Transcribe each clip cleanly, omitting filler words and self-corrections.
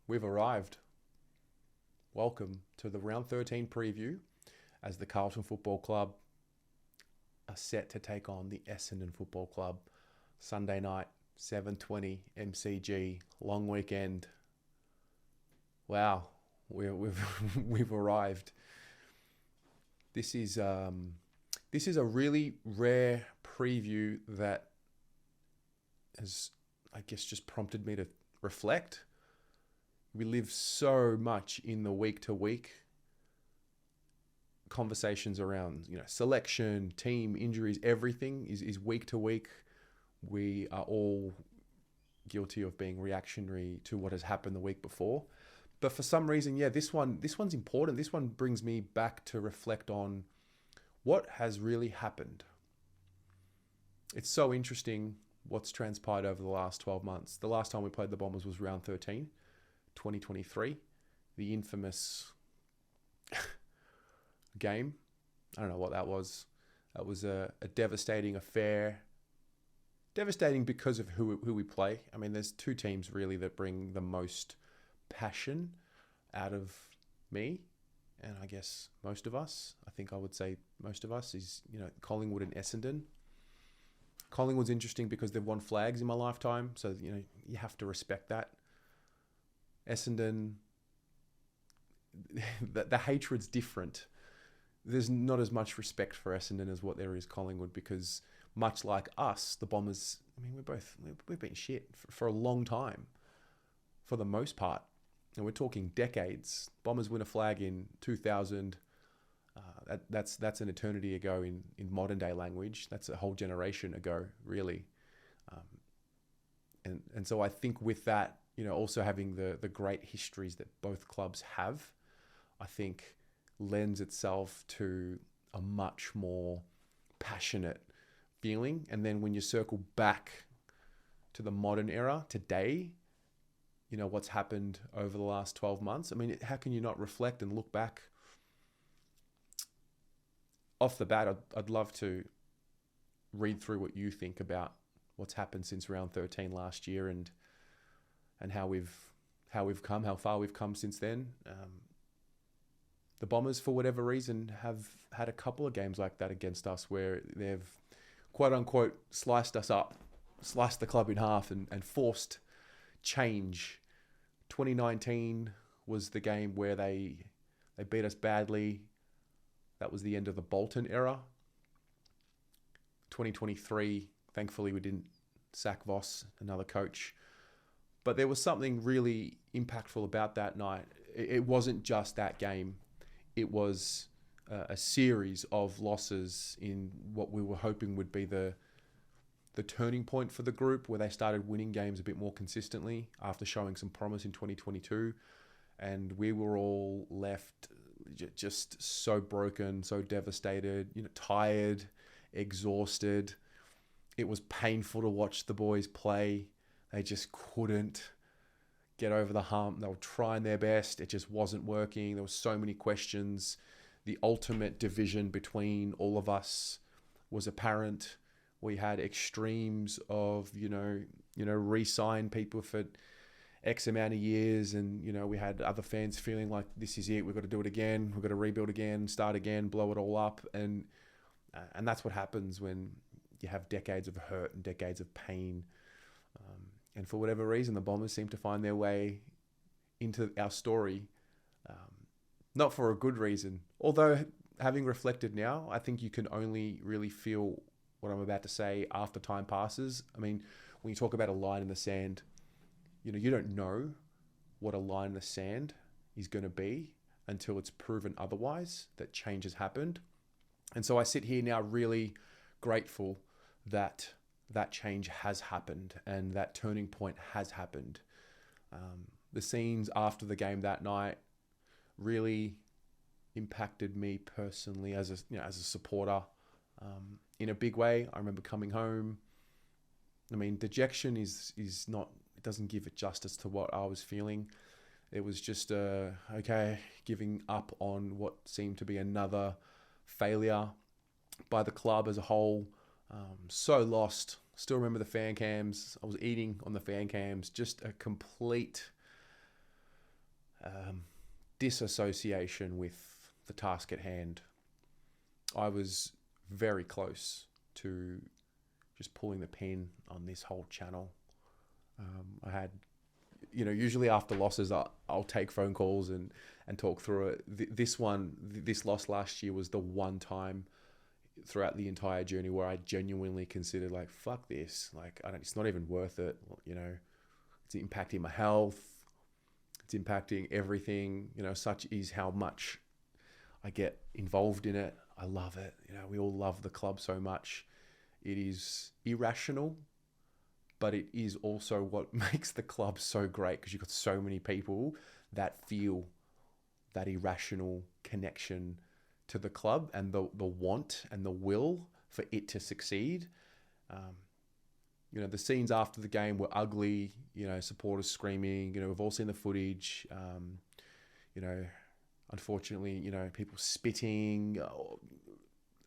We've arrived. Welcome to the round 13 preview as the Carlton Football Club are set to take on the Essendon Football Club. Sunday night, 7:20 MCG, long weekend. Wow, we've arrived. This is a really rare preview that has, I guess, just prompted me to reflect. We live so much in the week to week conversations around, selection, team, injuries, everything is week to week. We are all guilty of being reactionary to what has happened the week before. But for some reason, this one's important. This one brings me back to reflect on what has really happened. It's so interesting what's transpired over the last 12 months. The last time we played the Bombers was round 13. 2023, the infamous game. I don't know what that was. That was a devastating affair. Devastating because of who we play. I mean, there's two teams really that bring the most passion out of me, and I guess most of us. I think I would say most of us is, Collingwood and Essendon. Collingwood's interesting because they've won flags in my lifetime, so, you have to respect that. Essendon, the hatred's different. There's not as much respect for Essendon as what there is Collingwood because, much like us, the Bombers, we've been shit for a long time, for the most part. And we're talking decades. Bombers win a flag in 2000. That's an eternity ago in modern day language. That's a whole generation ago, really. And so I think with that, also having the great histories that both clubs have, I think lends itself to a much more passionate feeling. And then when you circle back to the modern era today, what's happened over the last 12 months. I mean, how can you not reflect and look back? Off the bat, I'd love to read through what you think about what's happened since round 13 last year and how far we've come since then. The Bombers, for whatever reason, have had a couple of games like that against us where they've, quote unquote, sliced us up, sliced the club in half and forced change. 2019 was the game where they beat us badly. That was the end of the Bolton era. 2023, thankfully we didn't sack Voss, another coach. But there was something really impactful about that night. It wasn't just that game. It was a series of losses in what we were hoping would be the turning point for the group, where they started winning games a bit more consistently after showing some promise in 2022. And we were all left just so broken, so devastated, tired, exhausted. It was painful to watch the boys play. They just couldn't get over the hump. They were trying their best. It just wasn't working. There were so many questions. The ultimate division between all of us was apparent. We had extremes of, re-sign people for X amount of years. And, we had other fans feeling like this is it. We've got to do it again. We've got to rebuild again, start again, blow it all up. And that's what happens when you have decades of hurt and decades of pain. And for whatever reason, the Bombers seem to find their way into our story, not for a good reason. Although, having reflected now, I think you can only really feel what I'm about to say after time passes. I mean, when you talk about a line in the sand, you don't know what a line in the sand is going to be until it's proven otherwise, that change has happened. And so I sit here now really grateful that change has happened and that turning point has happened. The scenes after the game that night really impacted me personally as a supporter in a big way. I remember coming home. I mean, dejection is not, it doesn't give it justice to what I was feeling. It was just giving up on what seemed to be another failure by the club as a whole. So lost. Still remember the fan cams. I was eating on the fan cams. Just a complete disassociation with the task at hand. I was very close to just pulling the pin on this whole channel. I had, usually after losses, I'll take phone calls and talk through it. This loss last year was the one time throughout the entire journey where I genuinely considered, like, fuck this. Like, it's not even worth it. It's impacting my health. It's impacting everything. Such is how much I get involved in it. I love it. We all love the club so much. It is irrational, but it is also what makes the club so great, because you've got so many people that feel that irrational connection to the club and the want and the will for it to succeed. The scenes after the game were ugly, supporters screaming, we've all seen the footage, unfortunately, people spitting,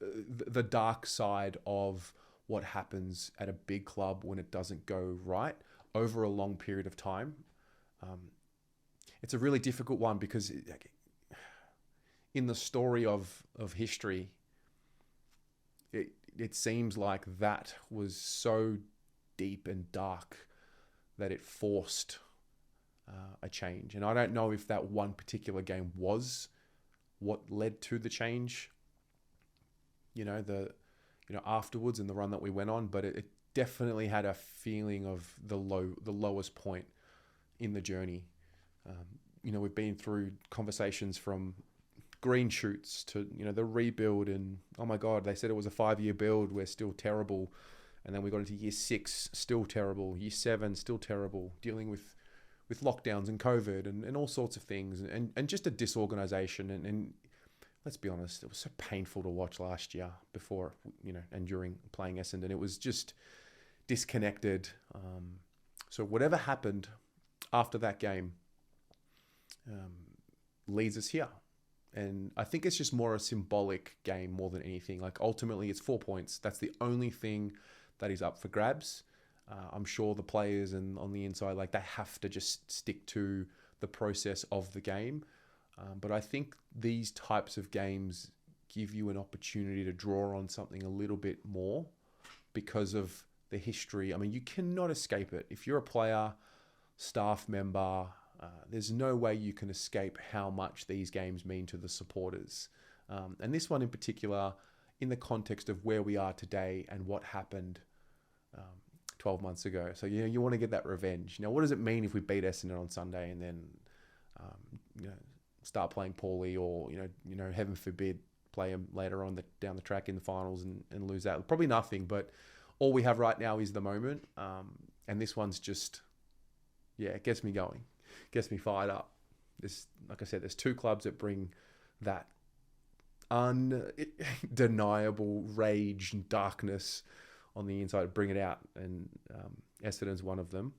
the dark side of what happens at a big club when it doesn't go right over a long period of time. It's a really difficult one because in the story of history, it seems like that was so deep and dark that it forced a change. And I don't know if that one particular game was what led to the change, afterwards and the run that we went on, but it definitely had a feeling of the lowest point in the journey. We've been through conversations from green shoots to, the rebuild, and oh my God, they said it was a 5-year build. We're still terrible. And then we got into year 6, still terrible. Year 7, still terrible. Dealing with lockdowns and COVID and all sorts of things, and just a disorganization. And let's be honest, it was so painful to watch last year before, and during playing Essendon. It was just disconnected. So whatever happened after that game leads us here. And I think it's just more a symbolic game more than anything. Like, ultimately, it's 4 points. That's the only thing that is up for grabs. I'm sure the players and on the inside, like, they have to just stick to the process of the game. But I think these types of games give you an opportunity to draw on something a little bit more because of the history. I mean, you cannot escape it. If you're a player, staff member, there's no way you can escape how much these games mean to the supporters. And this one in particular, in the context of where we are today and what happened 12 months ago. So, you want to get that revenge. Now, what does it mean if we beat Essendon on Sunday and then, start playing poorly, or, heaven forbid, play them later on down the track in the finals and lose that? Probably nothing, but all we have right now is the moment. And this one's just, it gets me going, gets me fired up. Like I said, there's 2 clubs that bring that undeniable rage and darkness on the inside, bring it out, and Essendon's one of them.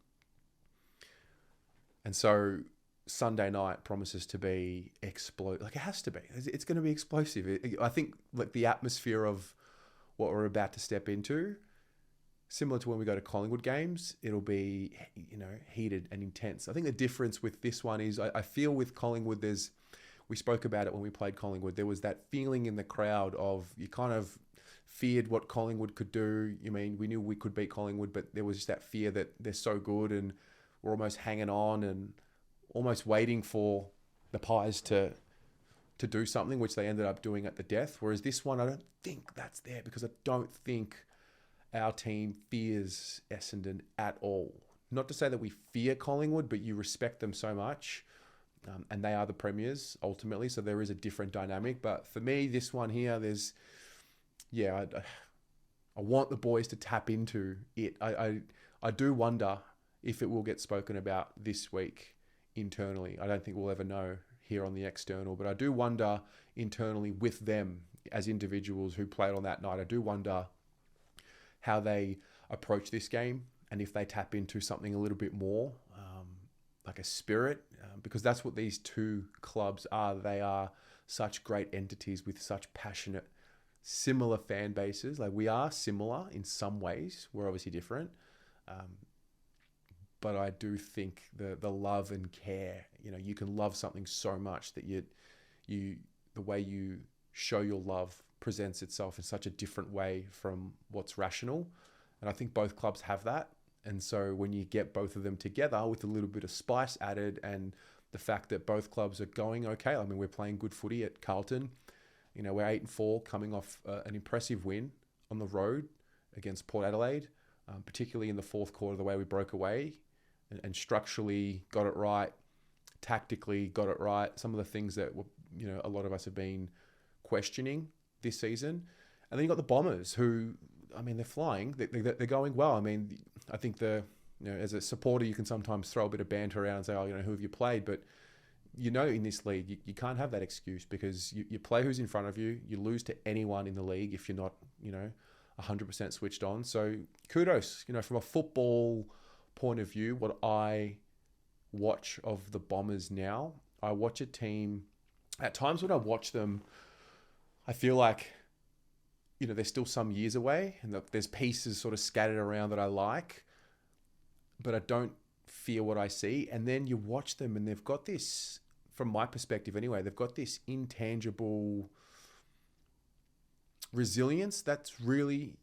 And so Sunday night promises to be like, it has to be. It's going to be explosive. I think, like, the atmosphere of what we're about to step into, similar to when we go to Collingwood games, it'll be, heated and intense. I think the difference with this one is I feel with Collingwood, we spoke about it when we played Collingwood, there was that feeling in the crowd of, you kind of feared what Collingwood could do. We knew we could beat Collingwood, but there was just that fear that they're so good and we're almost hanging on and almost waiting for the Pies to do something, which they ended up doing at the death. Whereas this one, I don't think that's there, because I don't think our team fears Essendon at all. Not to say that we fear Collingwood, but you respect them so much, and they are the premiers ultimately. So there is a different dynamic. But for me, this one here, I want the boys to tap into it. I do wonder if it will get spoken about this week internally. I don't think we'll ever know here on the external, but I do wonder internally with them as individuals who played on that night. I do wonder how they approach this game, and if they tap into something a little bit more, like a spirit, because that's what these 2 clubs are. They are such great entities with such passionate, similar fan bases. Like, we are similar in some ways. We're obviously different. but I do think the love and care, you can love something so much that the way you show your love presents itself in such a different way from what's rational. And I think both clubs have that. And so when you get both of them together with a little bit of spice added, and the fact that both clubs are going okay. I mean, we're playing good footy at Carlton. We're 8-4 coming off an impressive win on the road against Port Adelaide, particularly in the fourth quarter, the way we broke away and structurally got it right, tactically got it right. Some of the things that a lot of us have been questioning this season. And then you got the Bombers, who, I mean, they're flying. They're going well. I mean, I think as a supporter, you can sometimes throw a bit of banter around and say, who have you played? But in this league, you can't have that excuse, because you play who's in front of you. You lose to anyone in the league if you're not, 100% switched on. So kudos, from a football point of view, what I watch of the Bombers now, I watch a team, at times when I watch them, I feel like, they're still some years away, and there's pieces sort of scattered around that I like, but I don't fear what I see. And then you watch them and they've got this, from my perspective anyway, they've got this intangible resilience that's really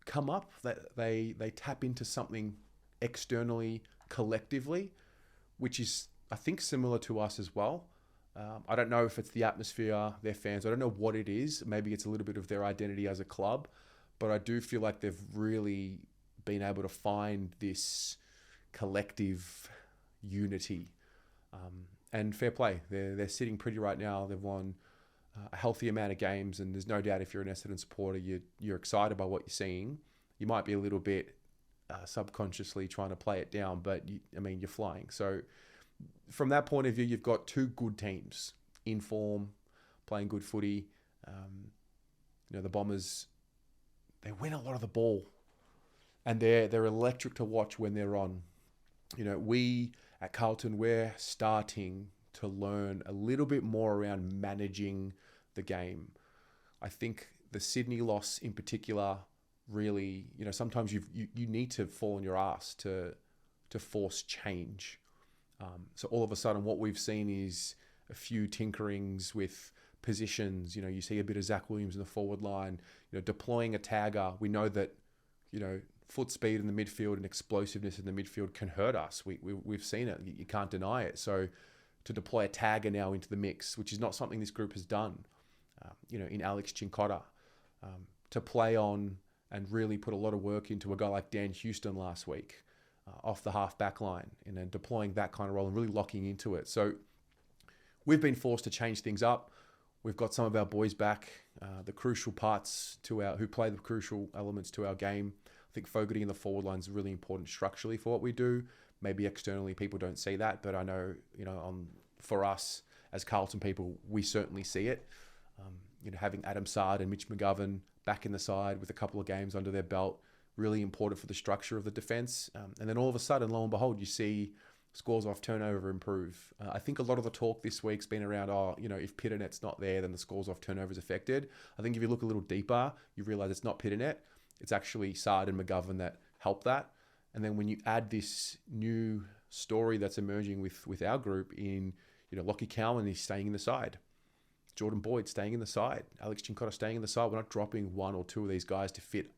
come up, that they tap into something externally, collectively, which is, I think, similar to us as well. I don't know if it's the atmosphere, their fans. I don't know what it is. Maybe it's a little bit of their identity as a club, but I do feel like they've really been able to find this collective unity. And fair play. They're sitting pretty right now. They've won a healthy amount of games, and there's no doubt if you're an Essendon supporter, you're excited by what you're seeing. You might be a little bit subconsciously trying to play it down, but you're flying. So from that point of view, you've got two good teams in form, playing good footy. The Bombers, they win a lot of the ball, and they're electric to watch when they're on. We at Carlton, we're starting to learn a little bit more around managing the game. I think the Sydney loss in particular really, sometimes you need to fall on your ass to force change. So all of a sudden, what we've seen is a few tinkerings with positions. You see a bit of Zach Williams in the forward line, deploying a tagger. We know that, foot speed in the midfield and explosiveness in the midfield can hurt us. We've seen it. You can't deny it. So to deploy a tagger now into the mix, which is not something this group has done, in Alex Chincotta, to play on and really put a lot of work into a guy like Dan Houston last week, off the half back line, and then deploying that kind of role and really locking into it. So we've been forced to change things up. We've got some of our boys back, the crucial parts who play the crucial elements to our game. I think Fogarty in the forward line is really important structurally for what we do. Maybe externally people don't see that, but I know, for us as Carlton people, we certainly see it. Having Adam Sard and Mitch McGovern back in the side with a couple of games under their belt, really important for the structure of the defence. And then all of a sudden, lo and behold, you see scores off turnover improve. I think a lot of the talk this week's been around, if Piternet's not there, then the scores off turnover is affected. I think if you look a little deeper, you realise it's not Pitternet. It's actually Sard and McGovern that help that. And then when you add this new story that's emerging with our group in, Lockie Cowan is staying in the side. Jordan Boyd staying in the side. Alex Chincotta staying in the side. We're not dropping one or two of these guys to fit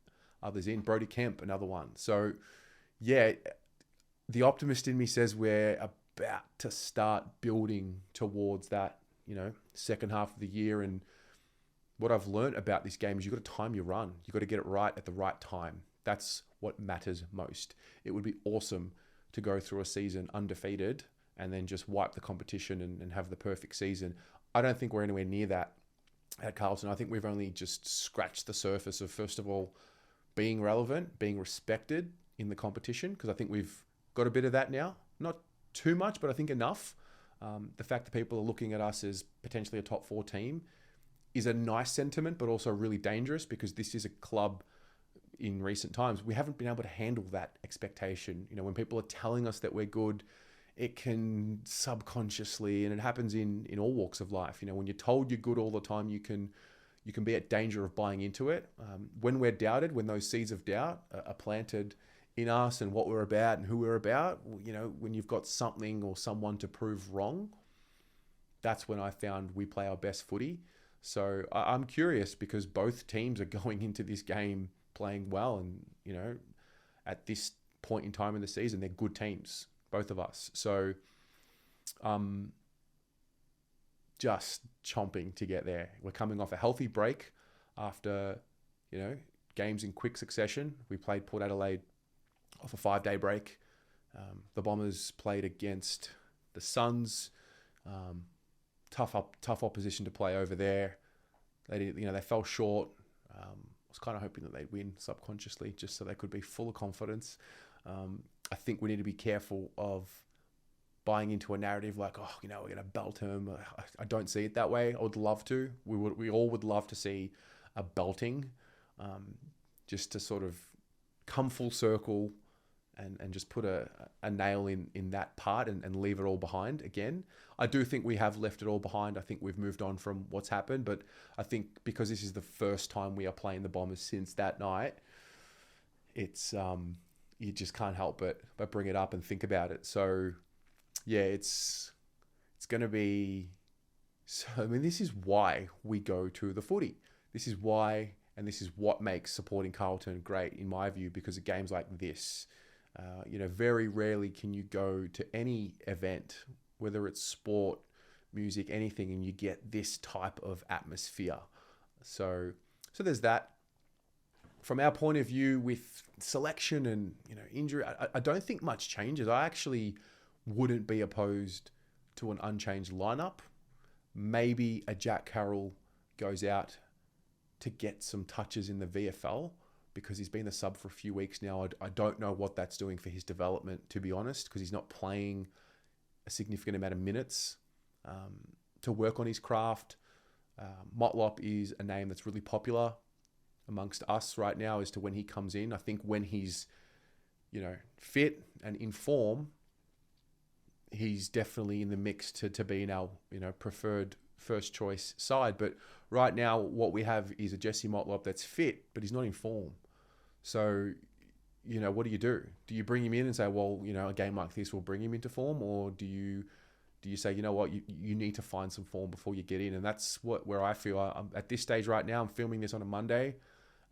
others in. Brody Kemp, another one. So, yeah, the optimist in me says we're about to start building towards that, second half of the year. And what I've learned about this game is you've got to time your run. You've got to get it right at the right time. That's what matters most. It would be awesome to go through a season undefeated and then just wipe the competition and have the perfect season. I don't think we're anywhere near that at Carlton. I think we've only just scratched the surface of, first of all, being relevant, being respected in the competition, because I think we've got a bit of that now. Not too much, but I think enough. The fact that people are looking at us as potentially a top 4 team is a nice sentiment, but also really dangerous, because this is a club in recent times, we haven't been able to handle that expectation. When people are telling us that we're good, it can subconsciously, and it happens in all walks of life. When you're told you're good all the time, you can be at danger of buying into it. When we're doubted, when those seeds of doubt are planted in us and what we're about and who we're about, when you've got something or someone to prove wrong, that's when I found we play our best footy. So I'm curious because both teams are going into this game playing well, and at this point in time in the season, they're good teams, both of us. So just chomping to get there. We're coming off a healthy break after games in quick succession. We played Port Adelaide off a 5-day break. The Bombers played against the Suns. Tough opposition to play over there. They fell short. I was kind of hoping that they'd win subconsciously, just so they could be full of confidence. I think we need to be careful of buying into a narrative like, we're going to belt them. I don't see it that way. I would love to. We all would love to see a belting, just to sort of come full circle and just put a nail in that part and leave it all behind again. I do think we have left it all behind. I think we've moved on from what's happened, but I think because this is the first time we are playing the Bombers since that night, it's you just can't help but bring it up and think about it. So yeah, it's going to be... So, this is why we go to the footy. This is why, and this is what makes supporting Carlton great, in my view, because of games like this. Very rarely can you go to any event, whether it's sport, music, anything, and you get this type of atmosphere. So there's that. From our point of view with selection and injury, I don't think much changes. I actually wouldn't be opposed to an unchanged lineup. Maybe a Jack Carroll goes out to get some touches in the VFL, because he's been a sub for a few weeks now. I don't know what that's doing for his development, to be honest, because he's not playing a significant amount of minutes to work on his craft. Motlop is a name that's really popular amongst us right now as to when he comes in. I think when he's, fit and in form, he's definitely in the mix to be in our, preferred first choice side. But right now, what we have is a Jesse Motlop that's fit, but he's not in form. So, what do you do? Do you bring him in and say, well, a game like this will bring him into form? Or do you say, you need to find some form before you get in? And that's where I feel I'm at this stage right now. I'm filming this on a Monday.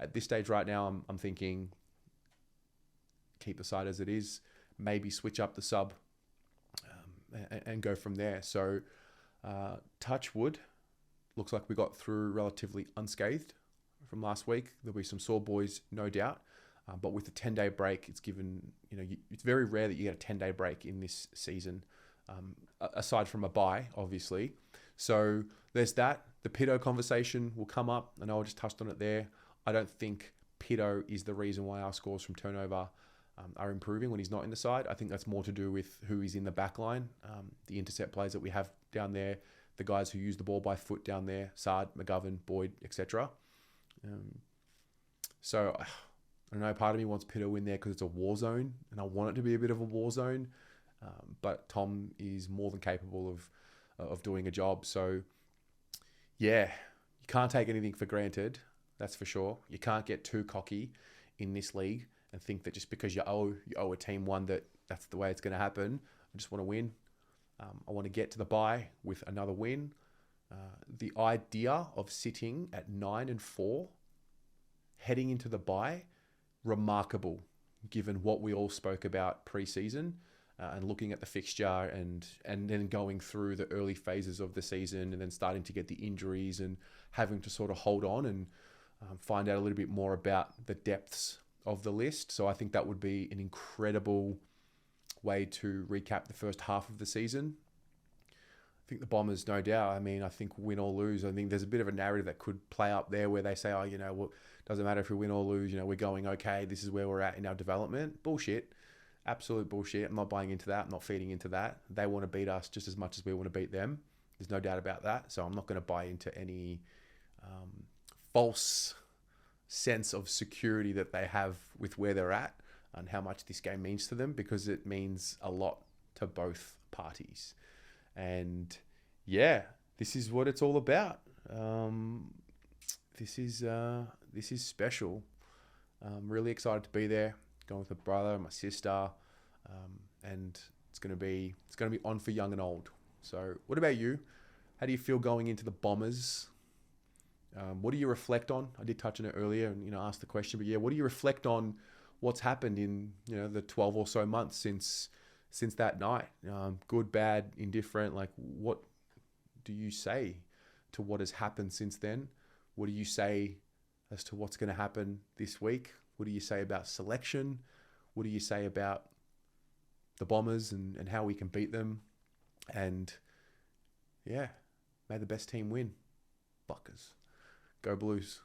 At this stage right now, I'm thinking, keep the side as it is, maybe switch up the sub and go from there. So, touch wood. Looks like we got through relatively unscathed from last week. There'll be some sore boys, no doubt. But with the 10-day break, it's given, it's very rare that you get a 10-day break in this season, aside from a bye, obviously. So there's that. The Pito conversation will come up. I know I just touched on it there. I don't think Pito is the reason why our scores from turnover are improving when he's not in the side. I think that's more to do with who is in the back line, the intercept players that we have down there, the guys who use the ball by foot down there, Sard, McGovern, Boyd, etc. So I don't know, part of me wants Pito in there because it's a war zone, and I want it to be a bit of a war zone. But Tom is more than capable of doing a job. So yeah, you can't take anything for granted. That's for sure. You can't get too cocky in this league and think that just because you owe a team one that's the way it's going to happen. I just want to win. I want to get to the bye with another win. The idea of sitting at 9-4, heading into the bye, remarkable, given what we all spoke about pre-season, and looking at the fixture and then going through the early phases of the season and then starting to get the injuries and having to sort of hold on and find out a little bit more about the depths of the list. So I think that would be an incredible way to recap the first half of the season. I think the Bombers, no doubt, I think win or lose, I think there's a bit of a narrative that could play up there where they say, well, doesn't matter if we win or lose, we're going okay, this is where we're at in our development. Bullshit. Absolute bullshit. I'm not buying into that. I'm not feeding into that. They want to beat us just as much as we want to beat them. There's no doubt about that. So I'm not going to buy into any false sense of security that they have with where they're at and how much this game means to them, because it means a lot to both parties. And yeah, this is what it's all about. This is special. I'm really excited to be there. going with my brother and my sister, and it's gonna be on for young and old. So, what about you? How do you feel going into the Bombers? What do you reflect on? I did touch on it earlier, and asked the question, but yeah, what do you reflect on? What's happened in the 12 or so months since that night? Good, bad, indifferent. Like, what do you say to what has happened since then? What do you say as to what's going to happen this week? What do you say about selection? What do you say about the Bombers and how we can beat them? And yeah, may the best team win. Buckers. Go Blues.